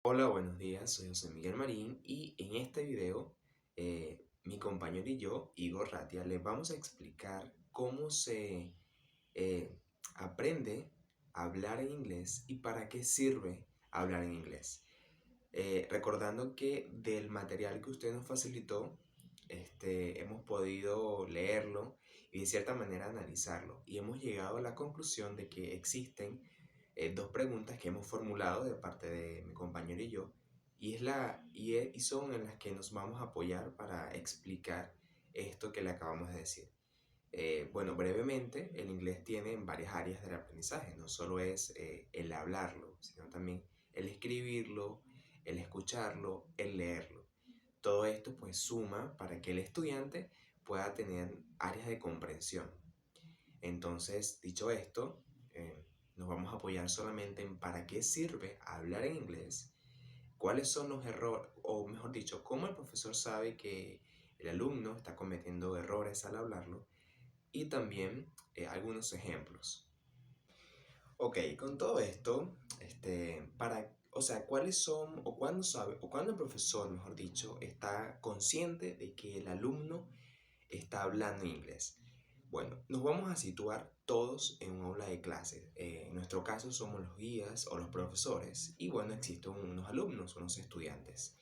Hola, buenos días, soy José Miguel Marín y en este video mi compañero y yo, Igor Ratia, les vamos a explicar cómo se eh, aprende a hablar en inglés y para qué sirve hablar en inglés. Recordando que del material que usted nos facilitó, hemos podido leerlo y de cierta manera analizarlo y hemos llegado a la conclusión de que existen dos preguntas que hemos formulado de parte de mi compañero y yo, y son en las que nos vamos a apoyar para explicar esto que le acabamos de decir. Bueno, brevemente, el inglés tiene varias áreas del aprendizaje, no solo es el hablarlo, sino también el escribirlo, el escucharlo, el leerlo. Todo esto pues suma para que el estudiante pueda tener áreas de comprensión. Entonces, dicho esto, nos vamos a apoyar solamente en para qué sirve hablar en inglés, cuáles son los errores, o mejor dicho, cómo el profesor sabe que el alumno está cometiendo errores al hablarlo, y también algunos ejemplos. Ok, con todo esto, o sea, ¿cuáles son, o cuándo sabe, o cuándo el profesor, mejor dicho, está consciente de que el alumno está hablando inglés? Bueno, nos vamos a situar todos en un aula de clases. En nuestro caso somos los guías o los profesores y bueno, existen unos alumnos, unos estudiantes.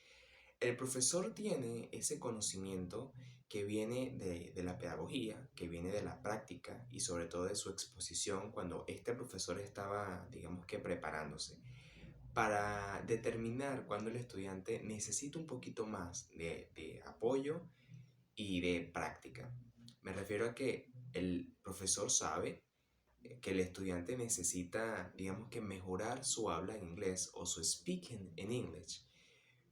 El profesor tiene ese conocimiento que viene de la pedagogía, que viene de la práctica y sobre todo de su exposición cuando este profesor estaba, digamos que preparándose para determinar cuando el estudiante necesita un poquito más de apoyo y de práctica. Me refiero a que el profesor sabe que el estudiante necesita, digamos que mejorar su habla en inglés o su speaking in English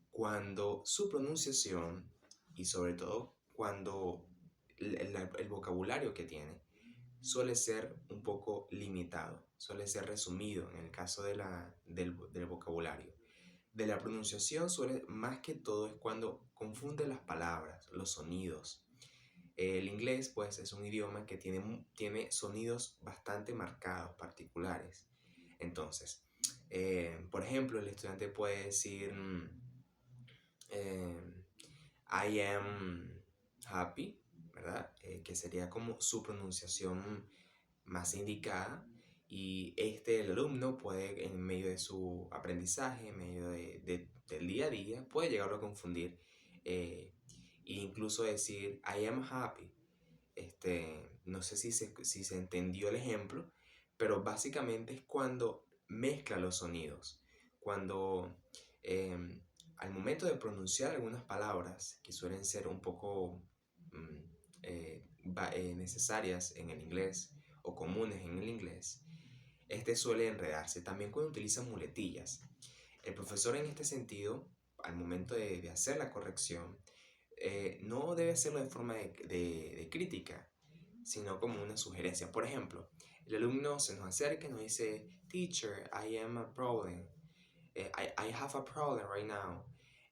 cuando su pronunciación y sobre todo cuando el vocabulario que tiene suele ser un poco limitado, suele ser resumido en el caso del vocabulario. De la pronunciación suele, más que todo, es cuando confunde las palabras, los sonidos. El inglés, pues, es un idioma que tiene sonidos bastante marcados, particulares. Entonces, por ejemplo, el estudiante puede decir, eh, I am happy, ¿verdad? Que sería como su pronunciación más indicada. Y el alumno puede, en medio de su aprendizaje, en medio del día a día, puede llegarlo a confundir e incluso decir I am happy. No sé si se entendió el ejemplo, pero básicamente es cuando mezcla los sonidos, cuando eh, al momento de pronunciar algunas palabras que suelen ser un poco mm, necesarias en el inglés o comunes en el inglés, suele enredarse. También cuando utiliza muletillas. El profesor en este sentido, al momento de hacer la corrección, no debe hacerlo de forma de crítica, sino como una sugerencia. Por ejemplo, el alumno se nos acerca y nos dice, Teacher, I am a problem. I have a problem right now.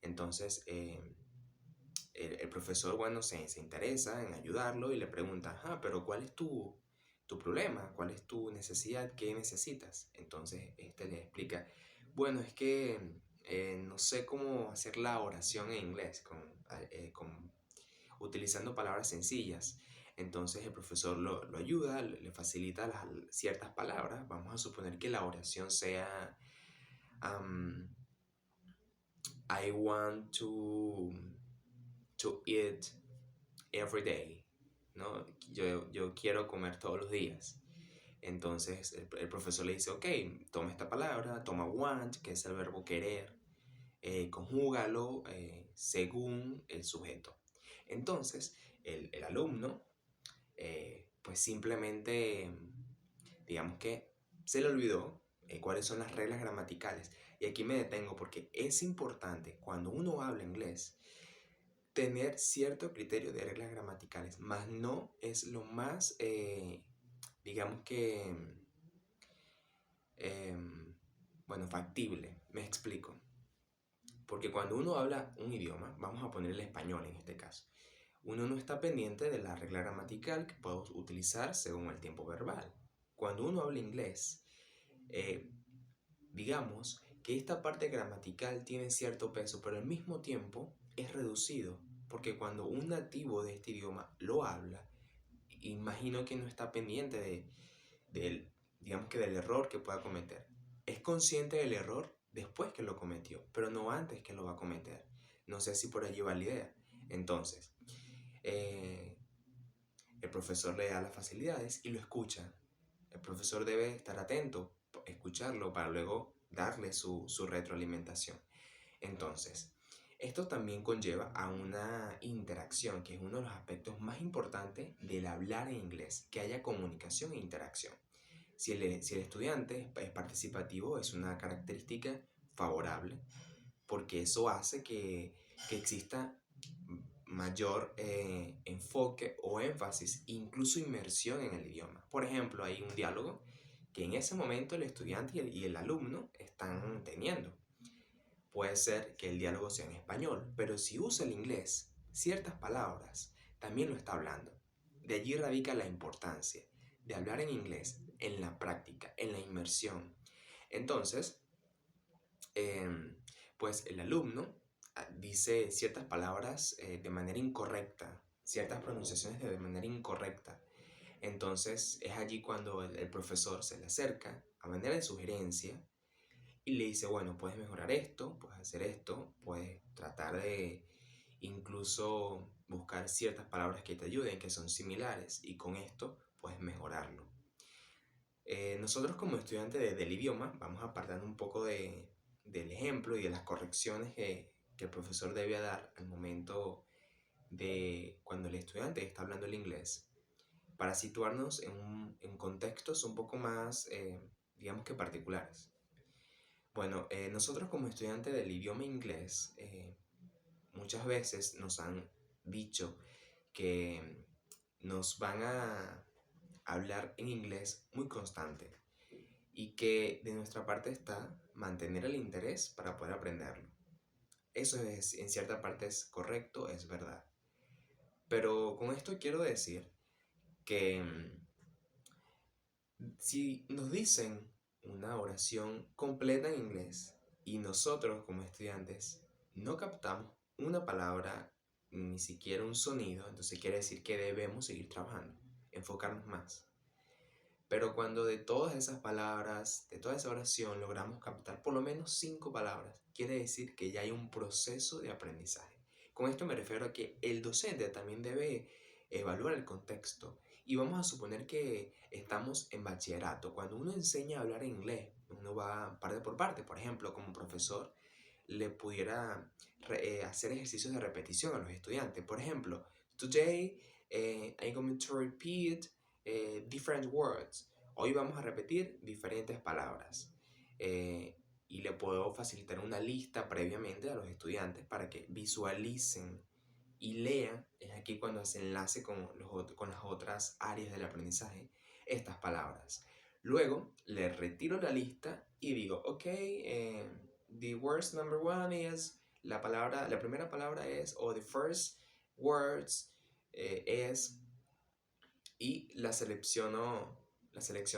Entonces, el profesor, bueno, se interesa en ayudarlo y le pregunta, pero ¿cuál es tu problema? ¿Cuál es tu necesidad? ¿Qué necesitas? Entonces, le explica, bueno, es que no sé cómo hacer la oración en inglés utilizando palabras sencillas. Entonces el profesor lo ayuda, le facilita ciertas palabras. Vamos a suponer que la oración sea um, I want to eat every day, ¿no? Yo quiero comer todos los días. Entonces el profesor le dice, ok, toma esta palabra, toma want, que es el verbo querer, conjúgalo según el sujeto. Entonces el alumno pues simplemente, digamos que se le olvidó cuáles son las reglas gramaticales. Y aquí me detengo porque es importante cuando uno habla inglés tener cierto criterio de reglas gramaticales, más no es lo más, digamos que, eh, bueno, factible. Me explico. Porque cuando uno habla un idioma, vamos a poner el español en este caso, uno no está pendiente de la regla gramatical que podemos utilizar según el tiempo verbal. Cuando uno habla inglés, eh, digamos que esta parte gramatical tiene cierto peso, pero al mismo tiempo es reducido, porque cuando un nativo de este idioma lo habla, imagino que no está pendiente digamos que del error que pueda cometer. Es consciente del error después que lo cometió, pero no antes que lo va a cometer. No sé si por allí va la idea. Entonces, eh, el profesor le da las facilidades y lo escucha. El profesor debe estar atento, escucharlo para luego darle su retroalimentación. Entonces, esto también conlleva a una interacción, que es uno de los aspectos más importantes del hablar en inglés, que haya comunicación e interacción. Si el estudiante es participativo, es una característica favorable, porque eso hace que exista mayor enfoque o énfasis, incluso inmersión en el idioma. Por ejemplo, hay un diálogo que en ese momento el estudiante y el alumno están teniendo. Puede ser que el diálogo sea en español, pero si usa el inglés, ciertas palabras, también lo está hablando. De allí radica la importancia de hablar en inglés en la práctica, en la inmersión. Entonces, pues el alumno dice ciertas palabras de manera incorrecta, ciertas pronunciaciones de manera incorrecta. Entonces es allí cuando el profesor se le acerca a manera de sugerencia y le dice, bueno, puedes mejorar esto, puedes hacer esto, puedes tratar de incluso buscar ciertas palabras que te ayuden, que son similares, y con esto puedes mejorarlo. Nosotros como estudiantes del idioma vamos apartando un poco del ejemplo y de las correcciones que el profesor debe dar al momento de cuando el estudiante está hablando el inglés, para situarnos en contextos un poco más, digamos que particulares. Bueno, nosotros como estudiantes del idioma inglés, muchas veces nos han dicho que nos van a hablar en inglés muy constante y que de nuestra parte está mantener el interés para poder aprenderlo. Eso es, en cierta parte es correcto, es verdad. Pero con esto quiero decir que si nos dicen una oración completa en inglés y nosotros como estudiantes no captamos una palabra, ni siquiera un sonido, entonces quiere decir que debemos seguir trabajando, enfocarnos más. Pero cuando de todas esas palabras, de toda esa oración logramos captar por lo menos 5 palabras, quiere decir que ya hay un proceso de aprendizaje. Con esto me refiero a que el docente también debe evaluar el contexto. Y vamos a suponer que estamos en bachillerato. Cuando uno enseña a hablar inglés, uno va parte por parte. Por ejemplo, como profesor, le pudiera hacer ejercicios de repetición a los estudiantes. Por ejemplo, today I'm going to repeat different words. Hoy vamos a repetir diferentes palabras. Y le puedo facilitar una lista previamente a los estudiantes para que visualicen y lean. Es aquí cuando se enlace con las otras áreas del aprendizaje estas palabras. Luego le retiro la lista y digo, ok, the words number one is, la primera palabra es, o the first words es, y la selecciono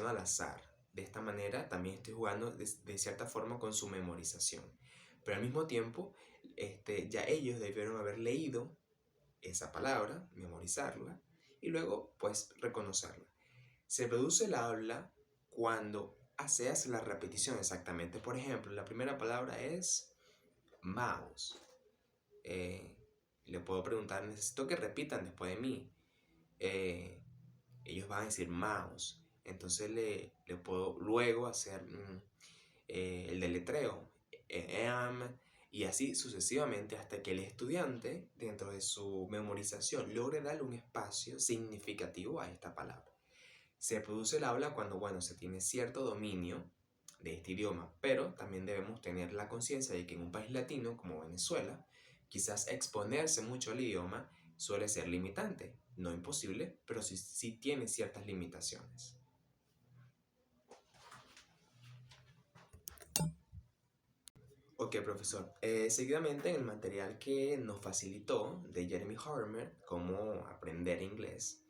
al azar. De esta manera también estoy jugando de cierta forma con su memorización. Pero al mismo tiempo, ya ellos debieron haber leído esa palabra, memorizarla y luego pues reconocerla. Se produce el habla cuando se hace la repetición exactamente. Por ejemplo, la primera palabra es mouse. Le puedo preguntar, necesito que repitan después de mí. Ellos van a decir mouse. Entonces le puedo luego hacer el deletreo. Y así sucesivamente hasta que el estudiante, dentro de su memorización, logre darle un espacio significativo a esta palabra. Se produce el habla cuando, bueno, se tiene cierto dominio de este idioma, pero también debemos tener la conciencia de que en un país latino como Venezuela, quizás exponerse mucho al idioma suele ser limitante. No imposible, pero sí tiene ciertas limitaciones. Ok, profesor. Seguidamente, en el material que nos facilitó de Jeremy Harmer, cómo aprender inglés,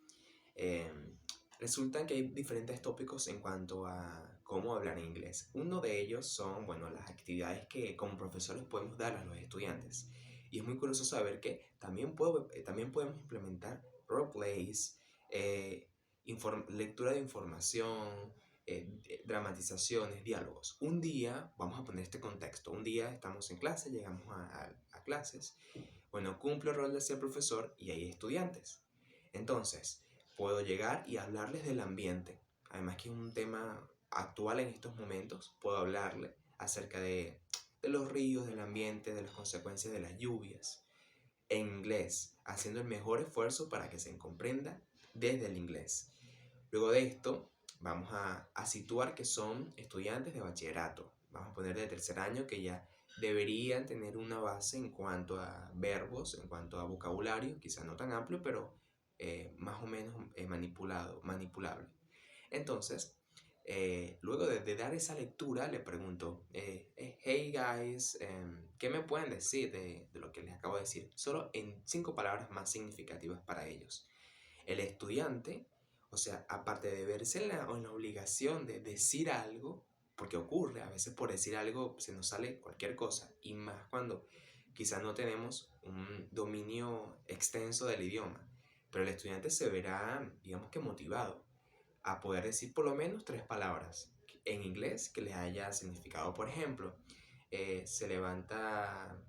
resulta que hay diferentes tópicos en cuanto a cómo hablar en inglés. Uno de ellos son, bueno, las actividades que como profesores podemos dar a los estudiantes. Y es muy curioso saber que también podemos implementar roleplays, eh, lectura de información, dramatizaciones, diálogos. Un día, vamos a poner este contexto, un día estamos en clase, llegamos a clases, bueno, cumplo el rol de ser profesor y hay estudiantes. Entonces, puedo llegar y hablarles del ambiente. Además que es un tema actual en estos momentos, puedo hablarle acerca de los ríos, del ambiente, de las consecuencias de las lluvias, en inglés, haciendo el mejor esfuerzo para que se comprenda desde el inglés. Luego de esto, vamos a situar que son estudiantes de bachillerato. Vamos a poner de tercer año que ya deberían tener una base en cuanto a verbos, en cuanto a vocabulario, quizás no tan amplio, pero más o menos manipulable. Entonces, luego de dar esa lectura, le pregunto, hey guys, ¿qué me pueden decir de lo que les acabo de decir? Solo en 5 palabras más significativas para ellos. El estudiante, o sea, aparte de verse en la obligación de decir algo, porque ocurre, a veces por decir algo se nos sale cualquier cosa, y más cuando quizás no tenemos un dominio extenso del idioma, pero el estudiante se verá, digamos que motivado a poder decir por lo menos 3 palabras en inglés que les haya significado. Por ejemplo, se levanta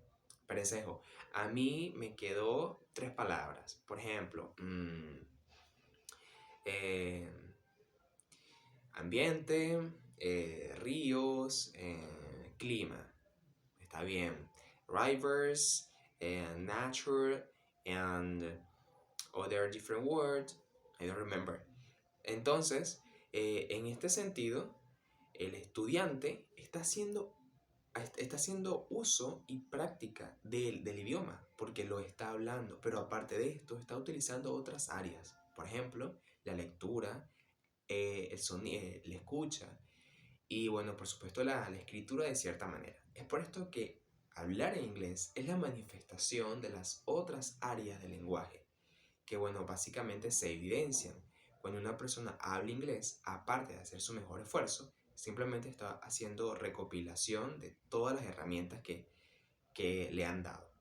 Perencejo. A mí me quedó 3 palabras. Por ejemplo, eh, ambiente, ríos, clima. Está bien. Rivers, nature, and other different words. I don't remember. Entonces, en este sentido, el estudiante está haciendo uso y práctica del idioma, porque lo está hablando, pero aparte de esto, está utilizando otras áreas. Por ejemplo, la lectura, el sonido, la escucha y, bueno, por supuesto, la escritura de cierta manera. Es por esto que hablar en inglés es la manifestación de las otras áreas del lenguaje que, bueno, básicamente se evidencian. Cuando una persona habla inglés, aparte de hacer su mejor esfuerzo, simplemente está haciendo recopilación de todas las herramientas que le han dado.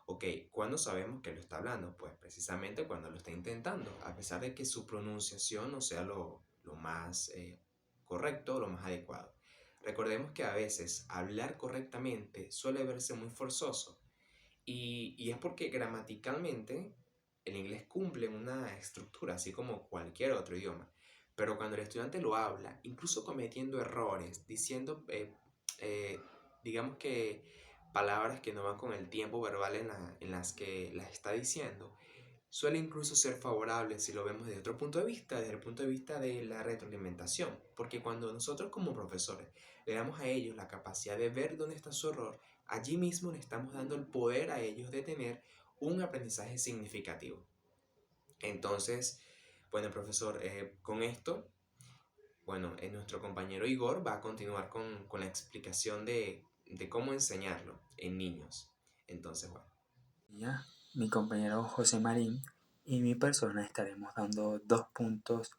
Ok, ¿cuándo sabemos que lo está hablando? Pues precisamente cuando lo está intentando, a pesar de que su pronunciación no sea lo más correcto, lo más adecuado. Recordemos que a veces hablar correctamente suele verse muy forzoso y es porque gramaticalmente el inglés cumple una estructura, así como cualquier otro idioma. Pero cuando el estudiante lo habla, incluso cometiendo errores, diciendo, eh, digamos que palabras que no van con el tiempo verbal en las que las está diciendo, suele incluso ser favorable si lo vemos desde otro punto de vista, desde el punto de vista de la retroalimentación. Porque cuando nosotros como profesores le damos a ellos la capacidad de ver dónde está su error, allí mismo le estamos dando el poder a ellos de tener un aprendizaje significativo. Entonces, bueno, profesor, con esto, bueno, nuestro compañero Igor va a continuar con la explicación de cómo enseñarlo en niños. Entonces, bueno. Ya, mi compañero José Marín y mi persona estaremos dando 2 puntos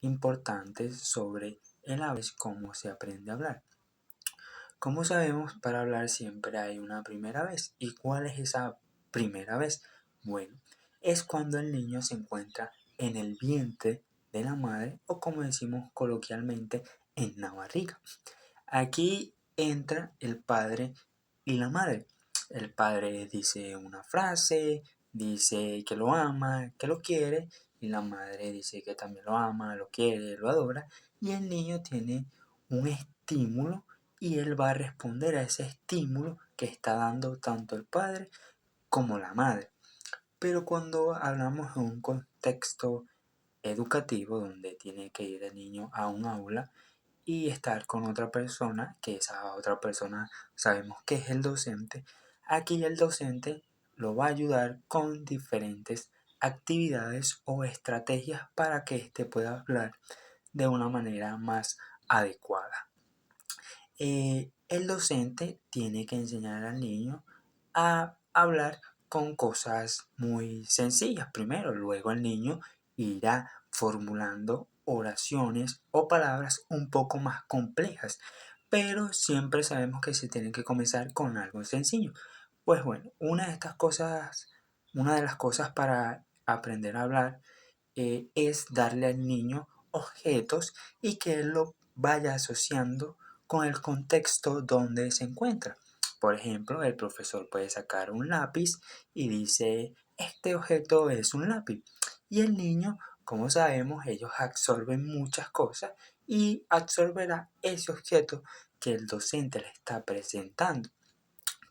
importantes sobre el habla, cómo se aprende a hablar. Como sabemos, para hablar siempre hay una primera vez. ¿Y cuál es esa primera vez? Bueno, es cuando el niño se encuentra en el vientre de la madre o como decimos coloquialmente, en la barriga. Aquí entra el padre y la madre. El padre dice una frase, dice que lo ama, que lo quiere, y la madre dice que también lo ama, lo quiere, lo adora, y el niño tiene un estímulo y él va a responder a ese estímulo que está dando tanto el padre como la madre. Pero cuando hablamos de un contexto educativo donde tiene que ir el niño a un aula, y estar con otra persona, que esa otra persona sabemos que es el docente, aquí el docente lo va a ayudar con diferentes actividades o estrategias para que éste pueda hablar de una manera más adecuada. El docente tiene que enseñar al niño a hablar con cosas muy sencillas primero, luego el niño irá formulando oraciones o palabras un poco más complejas, pero siempre sabemos que se tiene que comenzar con algo sencillo. Pues bueno, una de las cosas para aprender a hablar es darle al niño objetos y que él lo vaya asociando con el contexto donde se encuentra. Por ejemplo, el profesor puede sacar un lápiz y dice, este objeto es un lápiz. Y el niño, como sabemos, ellos absorben muchas cosas y absorberá ese objeto que el docente le está presentando.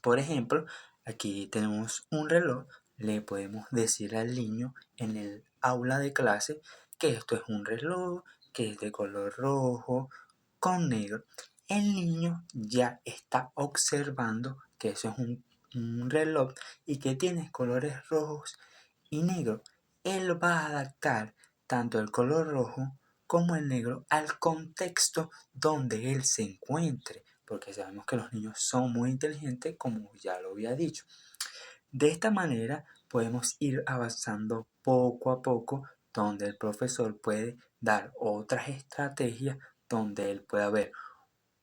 Por ejemplo, aquí tenemos un reloj, le podemos decir al niño en el aula de clase que esto es un reloj, que es de color rojo con negro. El niño ya está observando que eso es un reloj y que tiene colores rojos y negro. Él va a adaptar tanto el color rojo como el negro al contexto donde él se encuentre, porque sabemos que los niños son muy inteligentes, como ya lo había dicho. De esta manera podemos ir avanzando poco a poco, donde el profesor puede dar otras estrategias, donde él pueda ver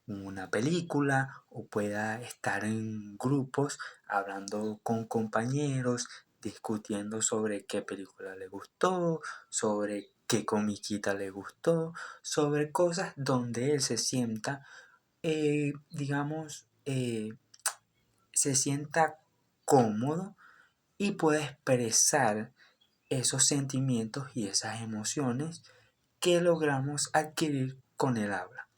una película o pueda estar en grupos hablando con compañeros, discutiendo sobre qué película le gustó, sobre qué comiquita le gustó, sobre cosas donde él se sienta, digamos, se sienta cómodo y pueda expresar esos sentimientos y esas emociones que logramos adquirir con el habla.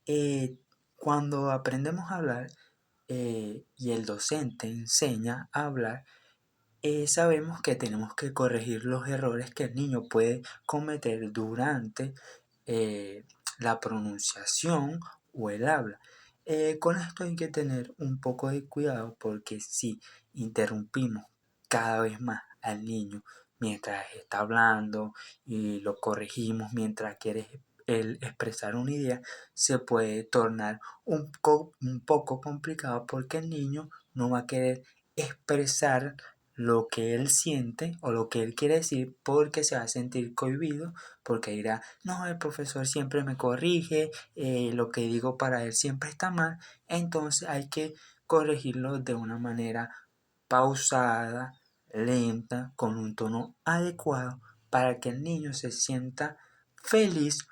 Eh, Cuando aprendemos a hablar y el docente enseña a hablar, sabemos que tenemos que corregir los errores que el niño puede cometer durante eh, la pronunciación o el habla. Con esto hay que tener un poco de cuidado porque si interrumpimos cada vez más al niño mientras está hablando y lo corregimos mientras quiere él expresar una idea, se puede tornar un poco complicado porque el niño no va a querer expresar lo que él siente o lo que él quiere decir porque se va a sentir cohibido, porque dirá, no, el profesor siempre me corrige, lo que digo para él siempre está mal, entonces hay que corregirlo de una manera pausada, lenta, con un tono adecuado para que el niño se sienta feliz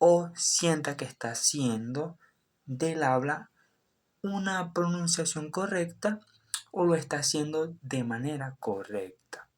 o sienta que está haciendo del habla una pronunciación correcta o lo está haciendo de manera correcta.